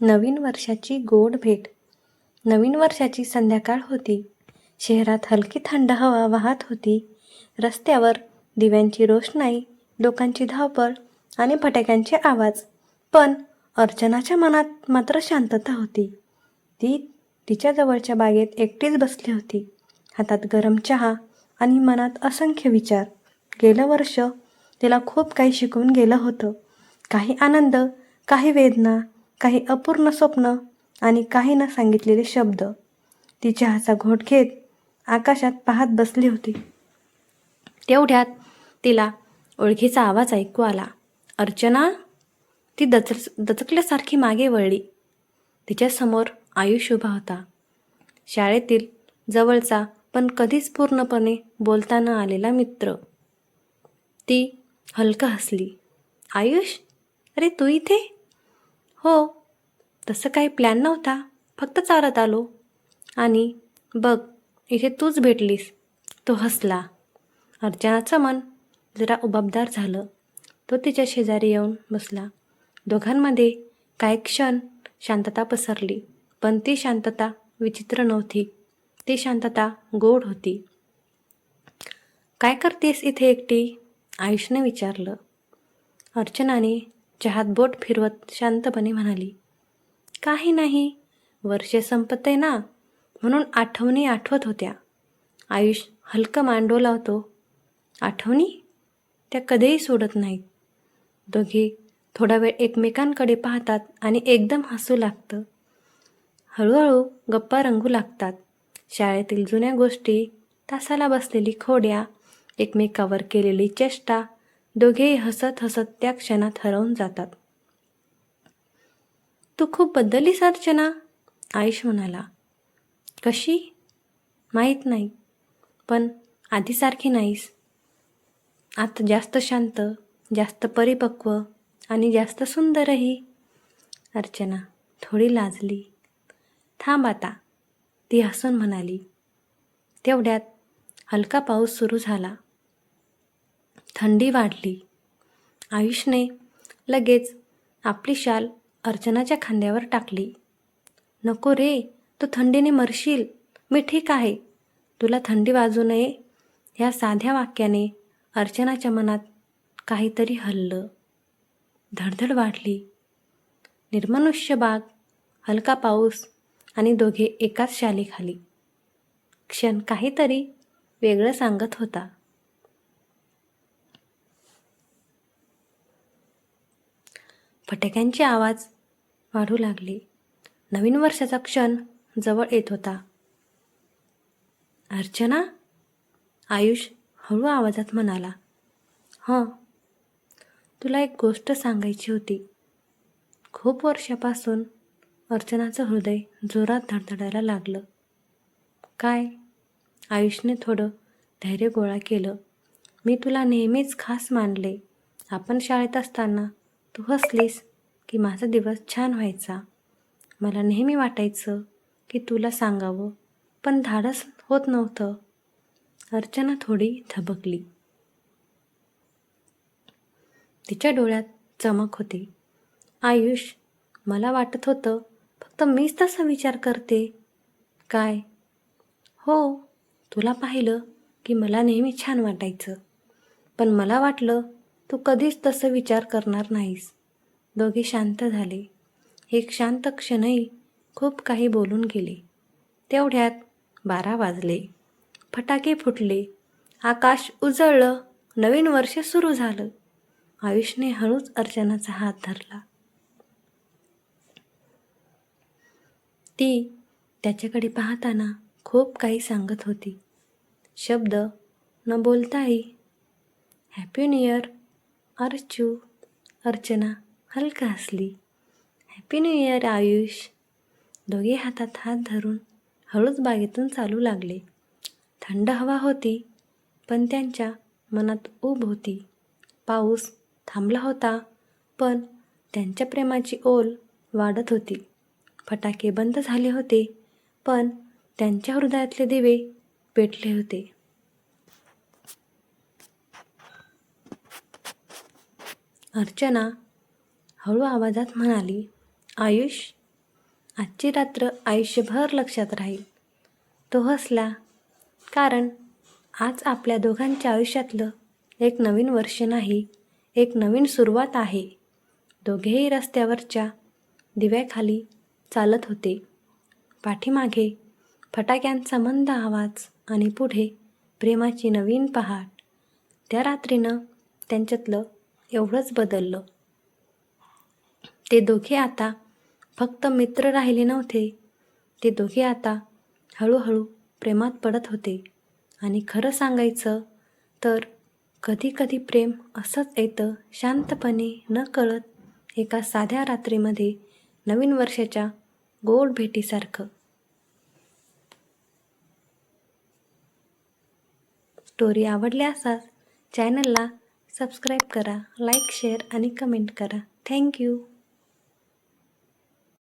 नवीन वर्षाची गोड भेट. नवीन वर्षाची संध्याकाळ होती. शहरात हलकी थंड हवा वाहत होती. रस्त्यावर दिव्यांची रोषणाई, लोकांची धावपळ आणि फटाक्यांचे आवाज. पण अर्चनाच्या मनात मात्र शांतता होती. ती तिच्या जवळच्या बागेत एकटीच बसली होती. हातात गरम चहा आणि मनात असंख्य विचार. गेलं वर्ष तिला खूप काही शिकवून गेलं होतं. काही आनंद, काही वेदना, काही अपूर्ण स्वप्न आणि काही न सांगितलेले शब्द. ती चहाचा घोट घेत आकाशात पाहत बसली होती. तेवढ्यात तिला ओळखीचा आवाज ऐकू आला. अर्चना! ती दचकल्यासारखी मागे वळली. तिच्यासमोर आयुष उभा होता. शाळेतील जवळचा पण कधीच पूर्णपणे बोलता न आलेला मित्र. ती हलकं हसली. आयुष, अरे तू इथे? हो, तसं काही प्लॅन नव्हता, फक्त चालत आलो. आणि बघ, इथे तूच भेटलीस. तो हसला. अर्चनाचं मन जरा उबाबदार झालं. तो तिच्या शेजारी येऊन बसला. दोघांमध्ये काही क्षण शांतता पसरली. पण ती शांतता विचित्र नव्हती. ती शांतता गोड होती. काय करतेस इथे एकटी? आयुषने विचारलं. अर्चनाने चहात बोट फिरवत शांतपणे म्हणाली, काही नाही, वर्ष संपतंय ना, म्हणून आठवणी आठवत होत्या. आयुष हलकं मान डोलावतो. आठवणी? त्या कधीही सोडत नाहीत. दोघे थोडा वेळ एकमेकांकडे पाहतात आणि एकदम हसू लागतं. हळूहळू गप्पा रंगू लागतात. शाळेतील जुन्या गोष्टी, तासाला बसलेली खोड्या, एकमेकावर केलेली चेष्टा, दोघेही हसत हसत त्या क्षणात हरवून जातात. तू खूप बदललीस अर्चना, आयुष म्हणाला. कशी? माहीत नाही, पण आधीसारखी नाहीस. आता जास्त शांत, जास्त परिपक्व आणि जास्त सुंदरही. अर्चना थोडी लाजली. थांब आता, ती हसून म्हणाली. तेवढ्यात हलका पाऊस सुरू झाला. थंडी वाढली. आयुषने लगेच आपली शाल अर्चनाच्या खांद्यावर टाकली. नको रे, तू थंडीने मरशील. मी ठीक आहे. तुला थंडी वाजू नये, ह्या साध्या वाक्याने अर्चनाच्या मनात काहीतरी हललं. धडधड वाढली. निर्मनुष्य बाग, हलका पाऊस आणि दोघे एकाच शालीखाली. क्षण काहीतरी वेगळं सांगत होता. फटाक्यांचे आवाज वाढू लागले. नवीन वर्षाचा क्षण जवळ येत होता. अर्चना, आयुष हळू आवाजात म्हणाला. हं, तुला एक गोष्ट सांगायची होती. खूप वर्षापासून अर्चनाचं हृदय जोरात धडधडायला लागलं. काय? आयुषने थोडं धैर्य गोळा केलं. मी तुला नेहमीच खास मानले. आपण शाळेत असताना तू हसलीस की माझा दिवस छान व्हायचा. मला नेहमी वाटायचं की तुला सांगावं, पण धाडस होत नव्हतं. अर्चना थोडी थबकली. तिच्या डोळ्यात चमक होती. आयुष, मला वाटत होतं फक्त मीच तसा विचार करते. काय? हो, तुला पाहिलं की मला नेहमी छान वाटायचं. पण मला वाटलं तू कधीच तसं विचार करणार नाहीस. दोघे शांत झाले. एक शांत क्षणही खूप काही बोलून गेले. तेवढ्यात 12 वाजले. फटाके फुटले. आकाश उजळलं. नवीन वर्ष सुरू झालं. आयुषने हळूच अर्चनाचा हात धरला. ती त्याच्याकडे पाहताना खूप काही सांगत होती. शब्द न बोलताही. Happy new year Archu. Archana हलका हसली. Happy new year Ayush. दोघे हातात हात धरून हळूच बागेतून चालू लागले. थंड हवा होती, पण त्यांच्या मनात ऊब होती. पाऊस थांबला होता, पण त्यांच्या प्रेमाची ओल वाढत होती. फटाके बंद झाले होते, पण त्यांच्या हृदयातले दिवे पेटले होते. अर्चना हळू आवाजात म्हणाली, आयुष, आजची रात्र आयुष्यभर लक्षात राहील. तो हसला, कारण आज आपल्या दोघांच्या आयुष्यातलं एक नवीन वर्ष नाही, एक नवीन सुरुवात आहे. दोघेही रस्त्यावरच्या दिव्याखाली चालत होते. पाठीमागे फटाक्यांचा मंद आवाज आणि पुढे प्रेमाची नवीन पहाट. त्या रात्रीनं त्यांच्यातलं एवढंच बदललं. ते दोघे आता फक्त मित्र राहिले नव्हते. ते दोघे आता हळूहळू प्रेमात पडत होते. आणि खरं सांगायचं तर कधी कधी प्रेम असंच येतं, शांतपणे, न कळत, एका साध्या रात्रीमध्ये, नवीन वर्षाच्या गोड भेटीसारखं. स्टोरी आवडली असाच चॅनलला सबस्क्राईब करा, लाईक, शेअर आणि कमेंट करा. थँक्यू.